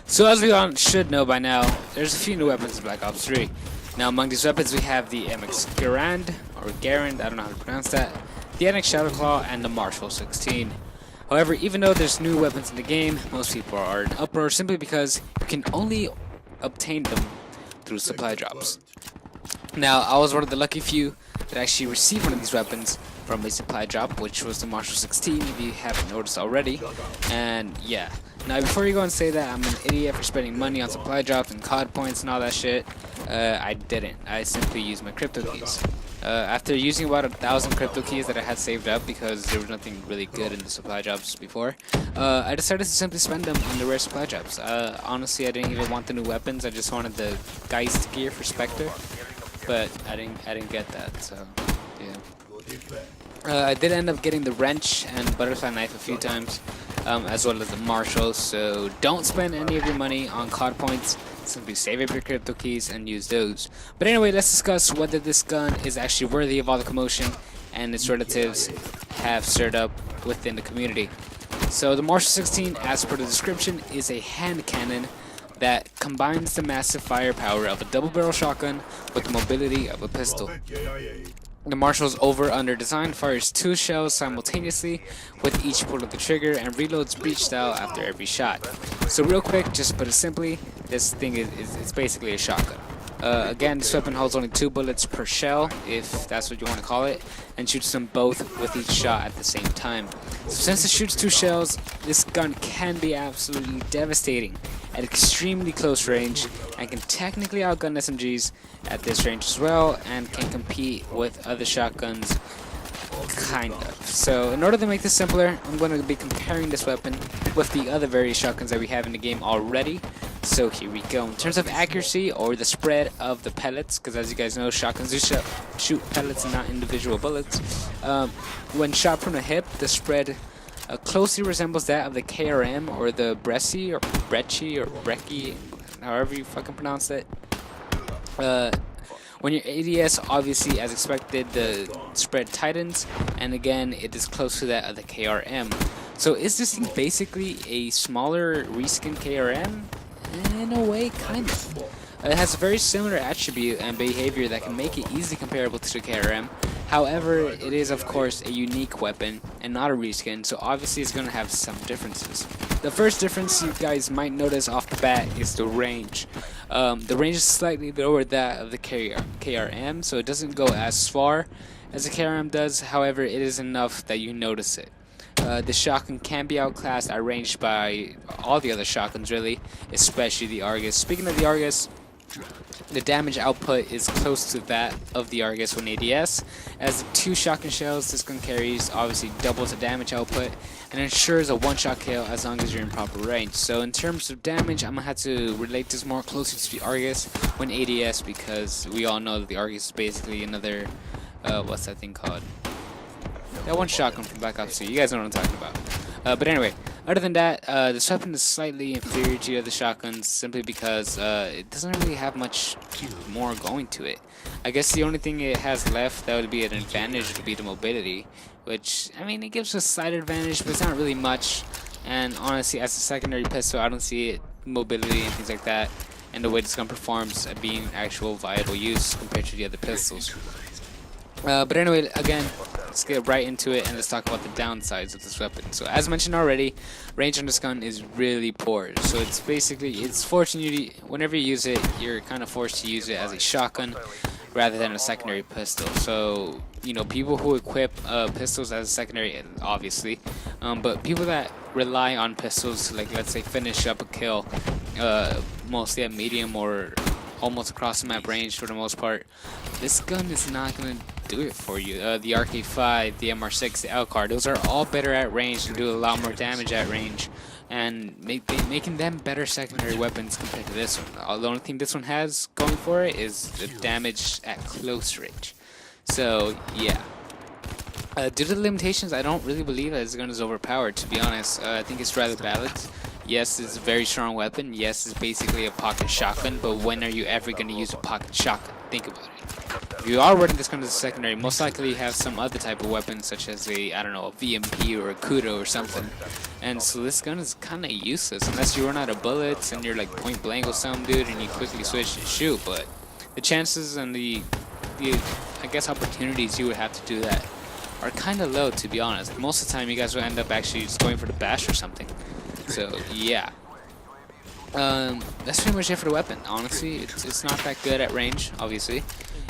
So as we all should know by now, there's a few new weapons in Black Ops 3. Now among these weapons we have the MX Garand, or Garand, I don't know how to pronounce that, the NX Shadowclaw, and the Marshal 16. However, even though there's new weapons in the game, most people are in uproar simply because you can only obtain them through supply drops. Now, I was one of the lucky few that actually received one of these weapons from a supply drop, which was the Marshal 16, if you haven't noticed already. And yeah, now before you go and say that I'm an idiot for spending money on supply drops and COD points and all that shit, I didn't. I simply used my crypto keys. After using about 1,000 crypto keys that I had saved up because there was nothing really good in the supply drops before, I decided to simply spend them on the rare supply drops. Honestly, I didn't even want the new weapons. I just wanted the Geist gear for Spectre, but I didn't get that. So yeah. I did end up getting the wrench and butterfly knife a few times, as well as the Marshal. So don't spend any of your money on COD points. Simply save up your crypto keys and use those. But anyway, let's discuss whether this gun is actually worthy of all the commotion and its relatives have stirred up within the community. So the Marshal 16, as per the description, is a hand cannon that combines the massive firepower of a double-barrel shotgun with the mobility of a pistol. The Marshal's over-under design fires 2 shells simultaneously with each pull of the trigger and reloads breach style after every shot. So real quick, just to put it simply, this thing is basically a shotgun. Again, this weapon holds only 2 bullets per shell, if that's what you want to call it, and shoots them both with each shot at the same time. So since it shoots 2 shells, this gun can be absolutely devastating at extremely close range and can technically outgun SMGs at this range as well, and can compete with other shotguns, kind of. So in order to make this simpler, I'm going to be comparing this weapon with the other various shotguns that we have in the game already. So here we go. In terms of accuracy or the spread of the pellets, because as you guys know, shotguns do shoot pellets and not individual bullets. When shot from the hip, the spread closely resembles that of the KRM or the Bresci or Brecci or Brecci, however you fucking pronounce it. When your ADS, obviously, as expected, the spread tightens, and again, it is close to that of the KRM. So is this thing basically a smaller reskin KRM? In a way, kind of. It has a very similar attribute and behavior that can make it easily comparable to the KRM. However, it is of course a unique weapon and not a reskin, so obviously it's going to have some differences. The first difference you guys might notice off the bat is the range. The range is slightly lower than that of the KRM, so it doesn't go as far as the KRM does. However, it is enough that you notice it. The shotgun can be outclassed at range by all the other shotguns, really, especially the Argus. Speaking of the Argus, the damage output is close to that of the Argus when ADS. As the 2 shotgun shells this gun carries obviously doubles the damage output and ensures a one-shot kill as long as you're in proper range. So in terms of damage, I'm going to have to relate this more closely to the Argus when ADS, because we all know that the Argus is basically another, what's that thing called? That one shotgun from Black Ops 2, you guys know what I'm talking about. But anyway, other than that, this weapon is slightly inferior to the other shotguns simply because it doesn't really have much more going to it. I guess the only thing it has left that would be an advantage would be the mobility, which, I mean, it gives a slight advantage, but it's not really much. And honestly, as a secondary pistol, I don't see it, mobility and things like that, and the way this gun performs being actual viable use compared to the other pistols. But anyway, again, let's get right into it and let's talk about the downsides of this weapon. So as mentioned already, range on this gun is really poor. So it's basically, it's forcing you to, whenever you use it, you're kind of forced to use it as a shotgun rather than a secondary pistol. So, you know, people who equip pistols as a secondary, obviously, but people that rely on pistols to, like, let's say, finish up a kill, mostly at medium or almost across the map range for the most part, this gun is not going to do it for you. The RK5, the MR6, the LCAR, those are all better at range and do a lot more damage at range, and making them better secondary weapons compared to this one. The only thing this one has going for it is the damage at close range. So yeah, due to the limitations, I don't really believe that this gun is overpowered, to be honest. I think it's rather balanced. Yes, it's a very strong weapon. Yes, it's basically a pocket shotgun, but when are you ever going to use a pocket shotgun? Think about it. If you are running this gun as a secondary, most likely you have some other type of weapon, such as a, I don't know, a VMP or a Kudo or something. And so this gun is kind of useless unless you run out of bullets and you're like point blank with some dude and you quickly switch and shoot. But the chances and the I guess opportunities you would have to do that are kind of low, to be honest. Most of the time you guys will end up actually just going for the bash or something. So yeah. That's pretty much it for the weapon. Honestly, it's not that good at range. Obviously,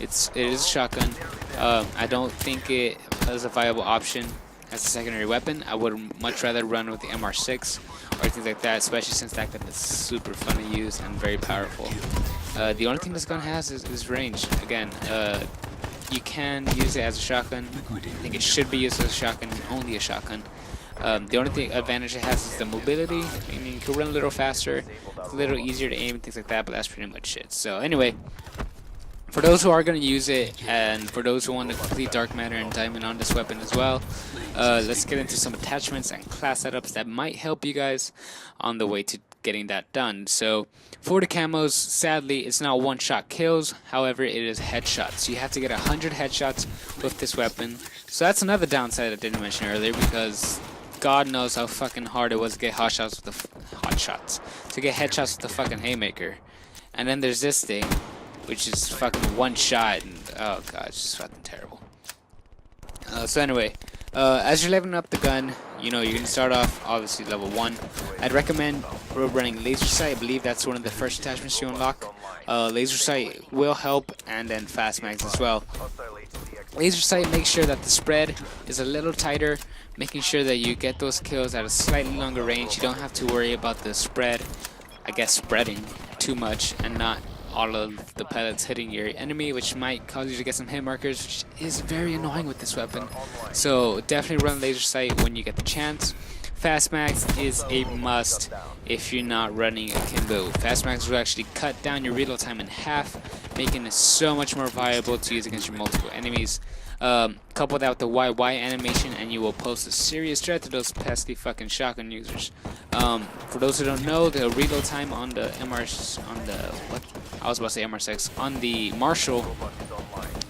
it is a shotgun. I don't think it is a viable option as a secondary weapon. I would much rather run with the MR6 or things like that, especially since that gun is super fun to use and very powerful. The only thing this gun has is range. Again, you can use it as a shotgun. I think it should be used as a shotgun, only a shotgun. The only advantage it has is the mobility. I mean, you can run a little faster, it's a little easier to aim and things like that, but that's pretty much it. So anyway, for those who are going to use it, and for those who want to complete Dark Matter and Diamond on this weapon as well, let's get into some attachments and class setups that might help you guys on the way to getting that done. So for the camos, sadly, it's not one-shot kills. However, it is headshots. You have to get 100 headshots with this weapon. So that's another downside I didn't mention earlier, because God knows how fucking hard it was to get headshots with the fucking haymaker. And then there's this thing, which is fucking one shot, and oh god, it's just fucking terrible. So anyway, as you're leveling up the gun, you know, you're gonna start off obviously level 1. I'd recommend running laser sight. I believe that's one of the first attachments you unlock. Laser sight will help, and then fast mags as well. Laser sight makes sure that the spread is a little tighter, making sure that you get those kills at a slightly longer range. You don't have to worry about the spread, I guess, spreading too much and not all of the pellets hitting your enemy, which might cause you to get some hit markers, which is very annoying with this weapon. So definitely run laser sight when you get the chance. Fast mags is a must if you're not running a Kimbo. Fast mags will actually cut down your reload time in half, making it so much more viable to use against your multiple enemies. Couple that with the YY animation and you will pose a serious threat to those pesky fucking shotgun users. For those who don't know, the reload time on the MR6, on the Marshal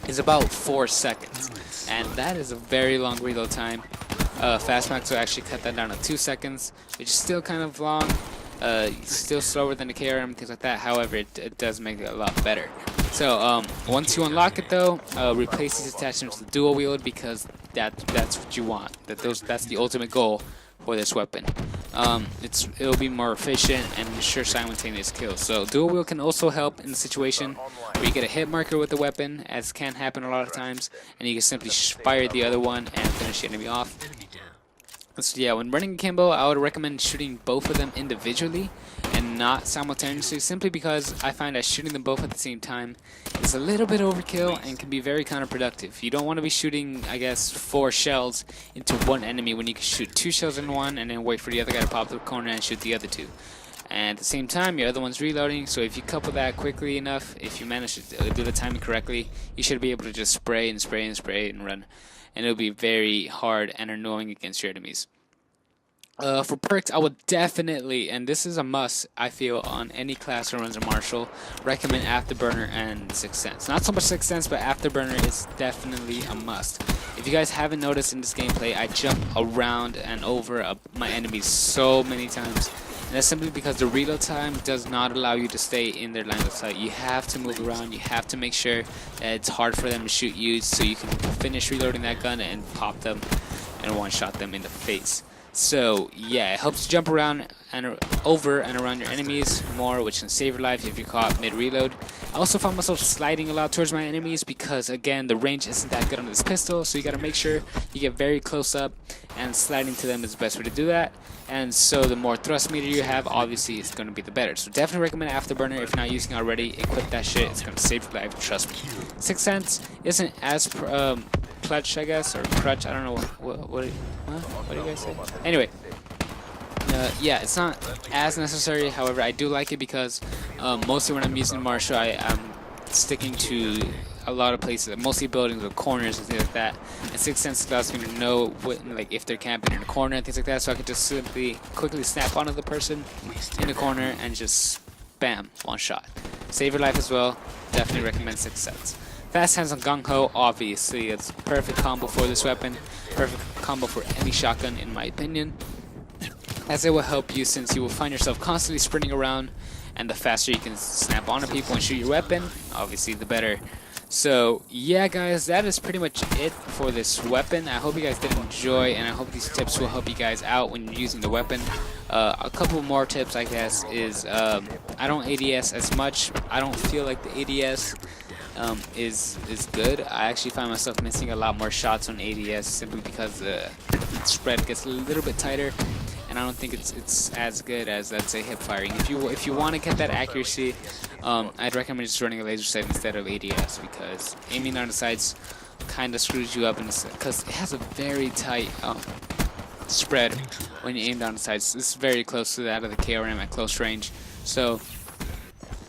is about 4 seconds, and that is a very long reload time. Fast mags will actually cut that down to 2 seconds, which is still kind of long, still slower than the KRM and things like that. However, it does make it a lot better. So once you unlock it though, replace these attachments with dual wield, because that's what you want. That's the ultimate goal for this weapon. It'll be more efficient and ensure simultaneous kills. So dual wield can also help in the situation where you get a hit marker with the weapon, as can happen a lot of times, and you can simply fire the other one and finish the enemy off. So yeah, when running Kimbo, I would recommend shooting both of them individually and not simultaneously, simply because I find that shooting them both at the same time is a little bit overkill and can be very counterproductive. You don't want to be shooting, I guess, 4 shells into one enemy when you can shoot 2 shells in one and then wait for the other guy to pop the corner and shoot the other 2. And at the same time, your other one's reloading, so if you couple that quickly enough, if you manage to do the timing correctly, you should be able to just spray and spray and spray and run. And it'll be very hard and annoying against your enemies. For perks, I would definitely, and this is a must, I feel, on any class who runs a Marshal, recommend Afterburner and Sixth Sense. Not so much Sixth Sense, but Afterburner is definitely a must. If you guys haven't noticed in this gameplay, I jump around and over my enemies so many times. And that's simply because the reload time does not allow you to stay in their line of sight. You have to move around. You have to make sure that it's hard for them to shoot you, so you can finish reloading that gun and pop them and one-shot them in the face. So yeah, it helps you jump around and over and around your enemies more, which can save your life if you're caught mid-reload. I also found myself sliding a lot towards my enemies because, again, the range isn't that good on this pistol, so you gotta make sure you get very close up, and sliding to them is the best way to do that. And so the more thrust meter you have, obviously it's gonna be the better. So definitely recommend Afterburner if you're not using it already. Equip that shit, it's gonna save your life, trust me. Sixth Sense isn't as clutch, I guess, or crutch, I don't know what do you guys say? Anyway, yeah, it's not as necessary. However, I do like it because mostly when I'm using Marshal, I'm sticking to a lot of places, mostly buildings with corners and things like that. And Sixth Sense allows me to know like if they're camping in a corner and things like that, so I can just simply quickly snap onto the person in the corner and just bam, one shot. Save your life as well. Definitely recommend Sixth Sense. For perks, I would definitely recommend Afterburner if you're not using it already. Equip that shit, it's gonna save your life, trust me. Sixth Sense isn't as clutch, I guess, or crutch, I don't know what do you guys say. Anyway, yeah, it's not as necessary. However, I do like it because mostly when I'm using Marshal, I'm sticking to a lot of places, mostly buildings with corners and things like that. And Sixth Sense allows me to know like if they're camping in a corner and things like that, so I can just simply quickly snap onto the person in the corner and just bam, one shot. Save your life as well. Definitely recommend Sixth Sense. Fast hands on gung ho, obviously, it's a perfect combo for this weapon. Perfect combo for any shotgun, in my opinion, as it will help you since you will find yourself constantly sprinting around, and the faster you can snap onto people and shoot your weapon, obviously the better. So yeah guys, that is pretty much it for this weapon. I hope you guys did enjoy, and I hope these tips will help you guys out when you're using the weapon. A couple more tips, I guess, is I don't ADS as much. I don't feel like the ADS is good. I actually find myself missing a lot more shots on ADS simply because the spread gets a little bit tighter, and I don't think it's as good as, let's say, hip firing. If you want to get that accuracy, I'd recommend just running a laser sight instead of ADS, because aiming down the sights kind of screws you up, because it has a very tight spread when you aim down the sights. It's very close to that of the KRM at close range. So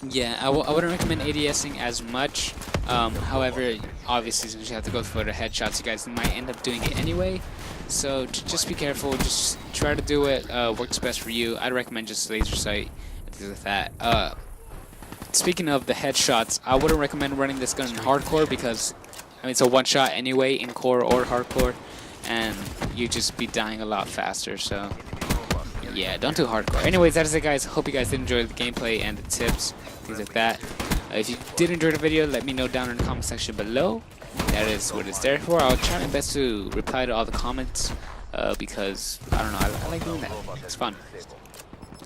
yeah, I wouldn't recommend ADSing as much. However, obviously, since you have to go for the headshots, you guys might end up doing it anyway. So just be careful. Just try to do it. Works best for you. I'd recommend just laser sight and things like that. Speaking of the headshots, I wouldn't recommend running this gun in hardcore, because I mean, it's a one shot anyway in core or hardcore, and you just be dying a lot faster. So yeah, don't do hardcore. Anyways, that is it, guys. Hope you guys did enjoy the gameplay and the tips, things like that. If you did enjoy the video, let me know down in the comment section below. That is what it's there for. I'll try my best to reply to all the comments, because I don't know, I like doing that. It's fun.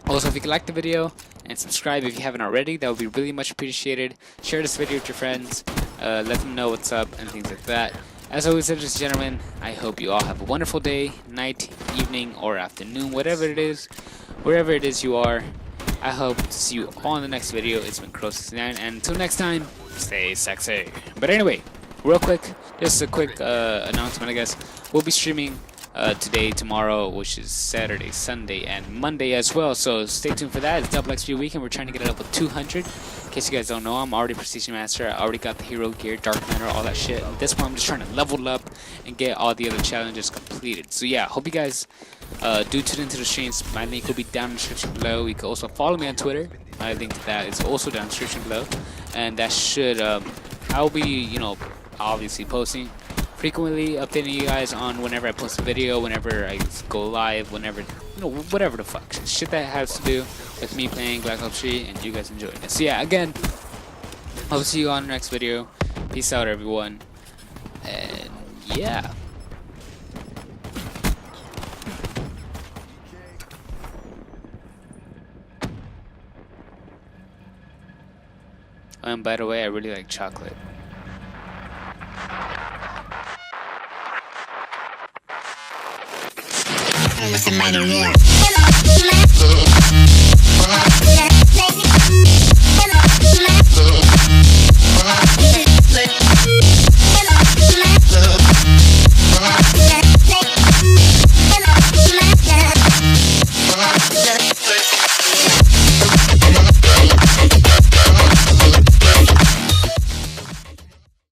Also, if you could like the video and subscribe if you haven't already, that would be really much appreciated. Share this video with your friends, let them know what's up and things like that. As always, ladies and gentlemen, I hope you all have a wonderful day, night, evening, or afternoon, whatever it is, wherever it is you are. I hope to see you all in the next video. It's been Crow69, and until next time, stay sexy. But anyway, real quick, just a quick announcement, I guess. We'll be streaming today, tomorrow, which is Saturday, Sunday, and Monday as well. So stay tuned for that. It's Double XP Weekend. We're trying to get it up with 200. In case you guys don't know, I'm already Precision Master. I already got the hero gear, Dark Matter, all that shit. At this point, I'm just trying to level up and get all the other challenges completed. So yeah, hope you guys do tune into the streams. My link will be down in the description below. You can also follow me on Twitter. My link to that is also down in the description below. And that should, I'll be, you know, obviously posting frequently, updating you guys on whenever I post a video, whenever I go live, whenever, you know, whatever the fuck. Shit that has to do with me playing Black Ops 3 and you guys enjoying it. So yeah, again, I'll see you on the next video. Peace out, everyone. And yeah. And by the way, I really like chocolate. With the minor